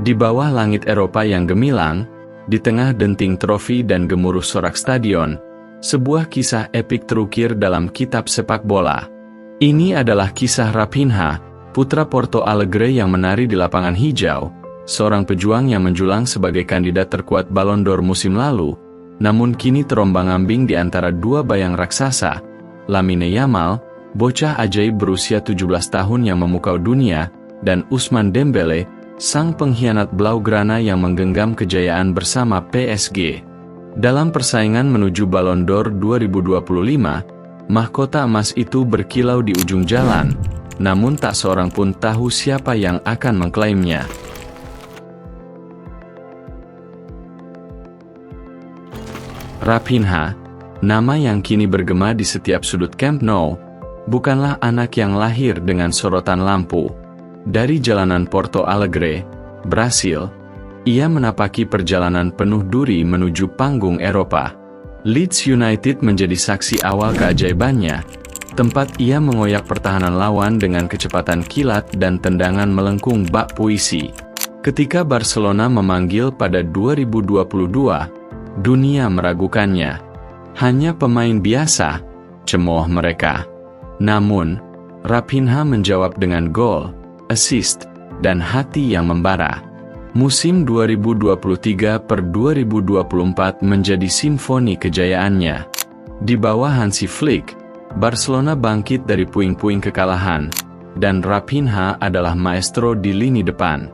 Di bawah langit Eropa yang gemilang, di tengah denting trofi dan gemuruh sorak stadion, sebuah kisah epik terukir dalam kitab sepak bola. Ini adalah kisah Raphinha, putra Porto Alegre yang menari di lapangan hijau, seorang pejuang yang menjulang sebagai kandidat terkuat Ballon d'Or musim lalu, namun kini terombang-ambing di antara dua bayang raksasa, Lamine Yamal, bocah ajaib berusia 17 tahun yang memukau dunia, dan Ousmane Dembélé, sang pengkhianat Blaugrana yang menggenggam kejayaan bersama PSG. Dalam persaingan menuju Ballon d'Or 2025, mahkota emas itu berkilau di ujung jalan, namun tak seorang pun tahu siapa yang akan mengklaimnya. Raphinha, nama yang kini bergema di setiap sudut Camp Nou, bukanlah anak yang lahir dengan sorotan lampu. Dari jalanan Porto Alegre, Brasil, ia menapaki perjalanan penuh duri menuju panggung Eropa. Leeds United menjadi saksi awal keajaibannya, tempat ia mengoyak pertahanan lawan dengan kecepatan kilat dan tendangan melengkung bak puisi. Ketika Barcelona memanggil pada 2022, dunia meragukannya. Hanya pemain biasa, cemooh mereka. Namun, Raphinha menjawab dengan gol, assist, dan hati yang membara. Musim 2023-2024 menjadi simfoni kejayaannya. Di bawah Hansi Flick, Barcelona bangkit dari puing-puing kekalahan, dan Raphinha adalah maestro di lini depan.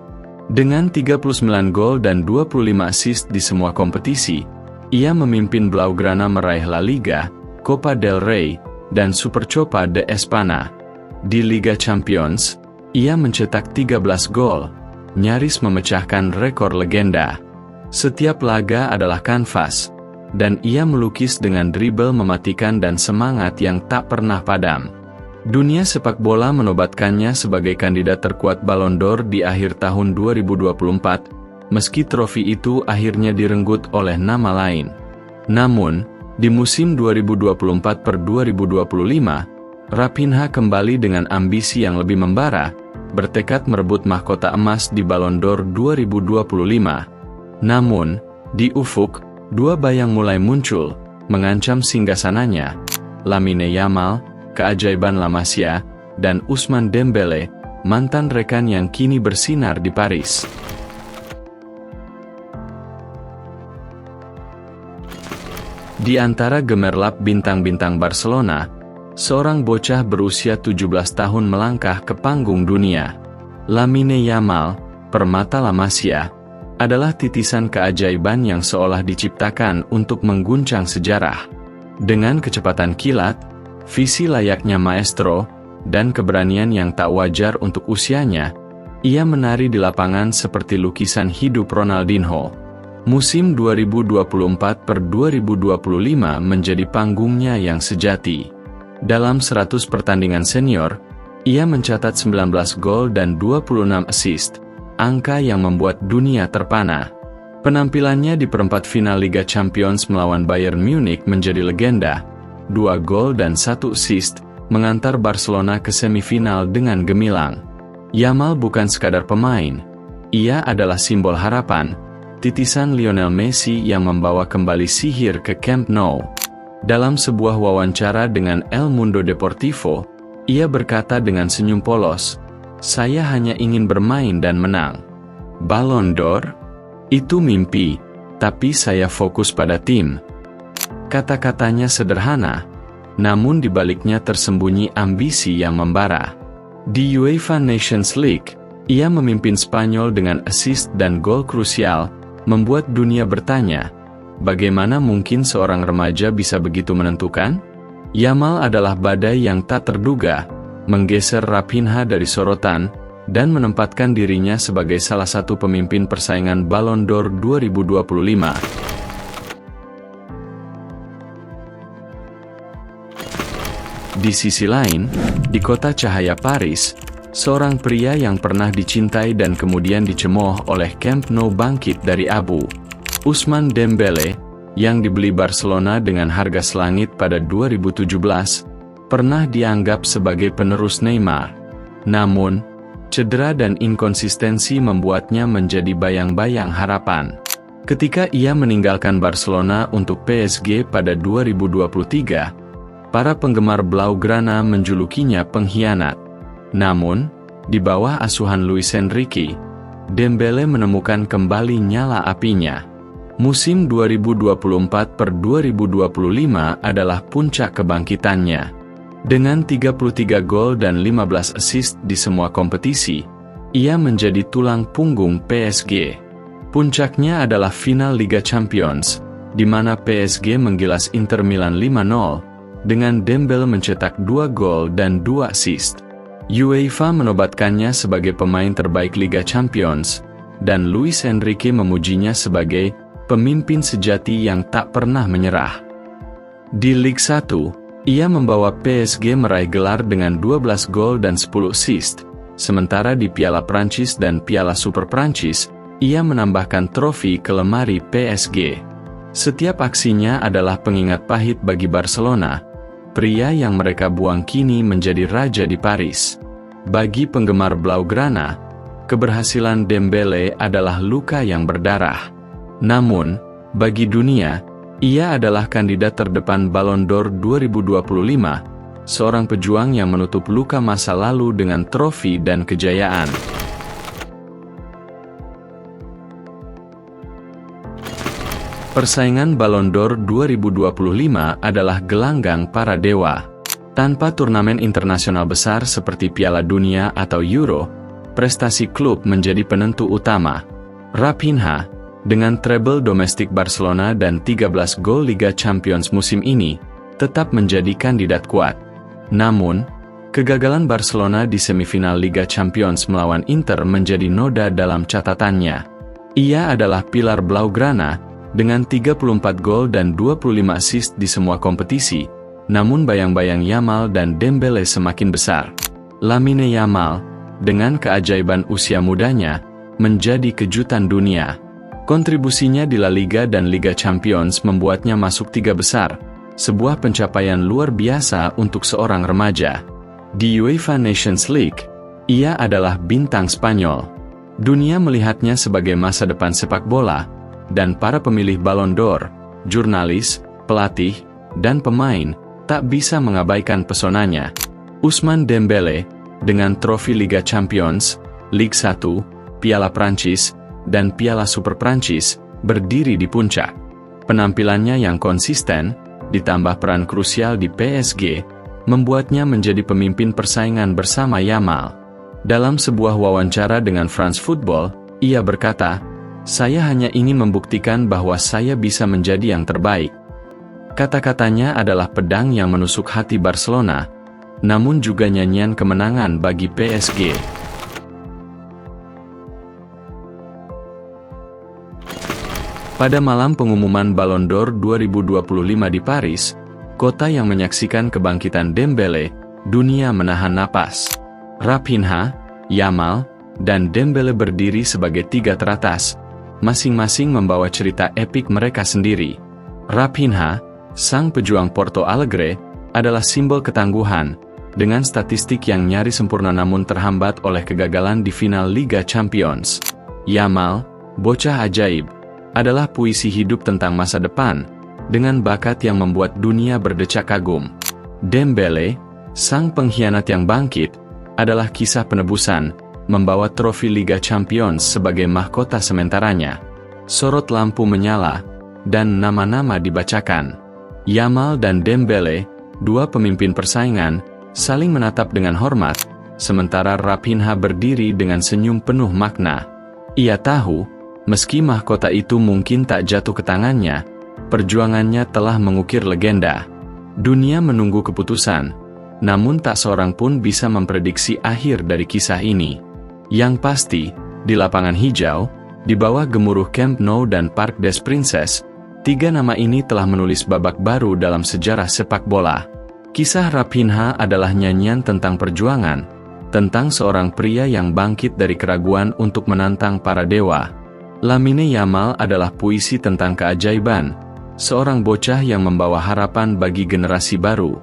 Dengan 39 gol dan 25 assist di semua kompetisi, ia memimpin Blaugrana meraih La Liga, Copa del Rey, dan Supercopa de Espana. Di Liga Champions, ia mencetak 13 gol, nyaris memecahkan rekor legenda. Setiap laga adalah kanvas, dan ia melukis dengan dribble mematikan dan semangat yang tak pernah padam. Dunia sepak bola menobatkannya sebagai kandidat terkuat Ballon d'Or di akhir tahun 2024, meski trofi itu akhirnya direnggut oleh nama lain. Namun, di musim 2024-2025, Raphinha kembali dengan ambisi yang lebih membara, bertekad merebut mahkota emas di Ballon d'Or 2025. Namun, di ufuk, dua bayang mulai muncul, mengancam singgasananya: Lamine Yamal, keajaiban La Masia, dan Ousmane Dembélé, mantan rekan yang kini bersinar di Paris. Di antara gemerlap bintang-bintang Barcelona, seorang bocah berusia 17 tahun melangkah ke panggung dunia. Lamine Yamal, permata La Masia, adalah titisan keajaiban yang seolah diciptakan untuk mengguncang sejarah. Dengan kecepatan kilat, visi layaknya maestro, dan keberanian yang tak wajar untuk usianya, ia menari di lapangan seperti lukisan hidup Ronaldinho. Musim 2024-2025 menjadi panggungnya yang sejati. Dalam 100 pertandingan senior, ia mencatat 19 gol dan 26 assist, angka yang membuat dunia terpana. Penampilannya di perempat final Liga Champions melawan Bayern Munich menjadi legenda. 2 gol dan 1 assist mengantar Barcelona ke semifinal dengan gemilang. Yamal bukan sekadar pemain, ia adalah simbol harapan, titisan Lionel Messi yang membawa kembali sihir ke Camp Nou. Dalam sebuah wawancara dengan El Mundo Deportivo, ia berkata dengan senyum polos, "Saya hanya ingin bermain dan menang. Ballon d'Or? Itu mimpi, tapi saya fokus pada tim." Kata-katanya sederhana, namun di baliknya tersembunyi ambisi yang membara. Di UEFA Nations League, ia memimpin Spanyol dengan assist dan gol krusial, membuat dunia bertanya, bagaimana mungkin seorang remaja bisa begitu menentukan? Yamal adalah badai yang tak terduga, menggeser Raphinha dari sorotan, dan menempatkan dirinya sebagai salah satu pemimpin persaingan Ballon d'Or 2025. Di sisi lain, di kota cahaya Paris, seorang pria yang pernah dicintai dan kemudian dicemooh oleh Camp Nou bangkit dari abu. Ousmane Dembélé, yang dibeli Barcelona dengan harga selangit pada 2017, pernah dianggap sebagai penerus Neymar. Namun, Cedera dan inkonsistensi membuatnya menjadi bayang-bayang harapan. Ketika ia meninggalkan Barcelona untuk PSG pada 2023, para penggemar Blaugrana menjulukinya pengkhianat. Namun, di bawah asuhan Luis Enrique, Dembele menemukan kembali nyala apinya. Musim 2024-2025 adalah puncak kebangkitannya. Dengan 33 gol dan 15 assist di semua kompetisi, ia menjadi tulang punggung PSG. Puncaknya adalah final Liga Champions, di mana PSG menggilas Inter Milan 5-0, dengan Dembele mencetak 2 gol dan 2 assist. UEFA menobatkannya sebagai pemain terbaik Liga Champions, dan Luis Enrique memujinya sebagai pemimpin sejati yang tak pernah menyerah. Di Ligue 1, ia membawa PSG meraih gelar dengan 12 gol dan 10 assist, sementara di Piala Prancis dan Piala Super Prancis, ia menambahkan trofi ke lemari PSG. Setiap aksinya adalah pengingat pahit bagi Barcelona, pria yang mereka buang kini menjadi raja di Paris. Bagi penggemar Blaugrana, keberhasilan Dembele adalah luka yang berdarah. Namun, bagi dunia, ia adalah kandidat terdepan Ballon d'Or 2025, seorang pejuang yang menutup luka masa lalu dengan trofi dan kejayaan. Persaingan Ballon d'Or 2025 adalah gelanggang para dewa. Tanpa turnamen internasional besar seperti Piala Dunia atau Euro, prestasi klub menjadi penentu utama. Raphinha, dengan treble domestik Barcelona dan 13 gol Liga Champions musim ini, tetap menjadi kandidat kuat. Namun, kegagalan Barcelona di semifinal Liga Champions melawan Inter menjadi noda dalam catatannya. Ia adalah pilar Blaugrana, dengan 34 gol dan 25 assist di semua kompetisi, namun bayang-bayang Yamal dan Dembele semakin besar. Lamine Yamal, dengan keajaiban usia mudanya, menjadi kejutan dunia. Kontribusinya di La Liga dan Liga Champions membuatnya masuk 3 besar, sebuah pencapaian luar biasa untuk seorang remaja. Di UEFA Nations League, ia adalah bintang Spanyol. Dunia melihatnya sebagai masa depan sepak bola, dan para pemilih Ballon d'Or, jurnalis, pelatih, dan pemain, tak bisa mengabaikan pesonanya. Ousmane Dembele, dengan trofi Liga Champions, Ligue 1, Piala Prancis, dan Piala Super Prancis, berdiri di puncak. Penampilannya yang konsisten, ditambah peran krusial di PSG, membuatnya menjadi pemimpin persaingan bersama Yamal. Dalam sebuah wawancara dengan France Football, ia berkata, "Saya hanya ingin membuktikan bahwa saya bisa menjadi yang terbaik." Kata-katanya adalah pedang yang menusuk hati Barcelona, namun juga nyanyian kemenangan bagi PSG. Pada malam pengumuman Ballon d'Or 2025 di Paris, kota yang menyaksikan kebangkitan Dembele, dunia menahan napas. Raphinha, Yamal, dan Dembele berdiri sebagai 3 teratas, masing-masing membawa cerita epik mereka sendiri. Raphinha, sang pejuang Porto Alegre, adalah simbol ketangguhan, dengan statistik yang nyaris sempurna namun terhambat oleh kegagalan di final Liga Champions. Yamal, bocah ajaib, adalah puisi hidup tentang masa depan, dengan bakat yang membuat dunia berdecak kagum. Dembele, sang pengkhianat yang bangkit, adalah kisah penebusan, membawa trofi Liga Champions sebagai mahkota sementaranya. Sorot lampu menyala, dan nama-nama dibacakan. Yamal dan Dembele, 2 pemimpin persaingan, saling menatap dengan hormat, sementara Raphinha berdiri dengan senyum penuh makna. Ia tahu, meski mahkota itu mungkin tak jatuh ke tangannya, perjuangannya telah mengukir legenda. Dunia menunggu keputusan, namun tak seorang pun bisa memprediksi akhir dari kisah ini. Yang pasti, di lapangan hijau, di bawah gemuruh Camp Nou dan Parc des Princes, 3 nama ini telah menulis babak baru dalam sejarah sepak bola. Kisah Raphinha adalah nyanyian tentang perjuangan, tentang seorang pria yang bangkit dari keraguan untuk menantang para dewa. Lamine Yamal adalah puisi tentang keajaiban, seorang bocah yang membawa harapan bagi generasi baru.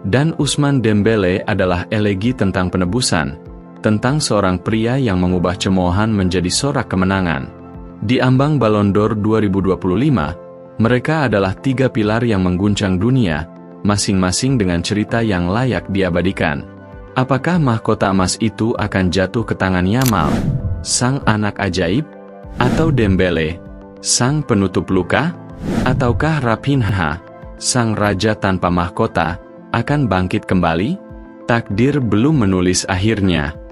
Dan Ousmane Dembele adalah elegi tentang penebusan, tentang seorang pria yang mengubah cemoohan menjadi sorak kemenangan. Di ambang Ballon d'Or 2025, mereka adalah 3 pilar yang mengguncang dunia, masing-masing dengan cerita yang layak diabadikan. Apakah mahkota emas itu akan jatuh ke tangan Yamal, sang anak ajaib, atau Dembele, sang penutup luka? Ataukah Raphinha, sang raja tanpa mahkota, akan bangkit kembali? Takdir belum menulis akhirnya.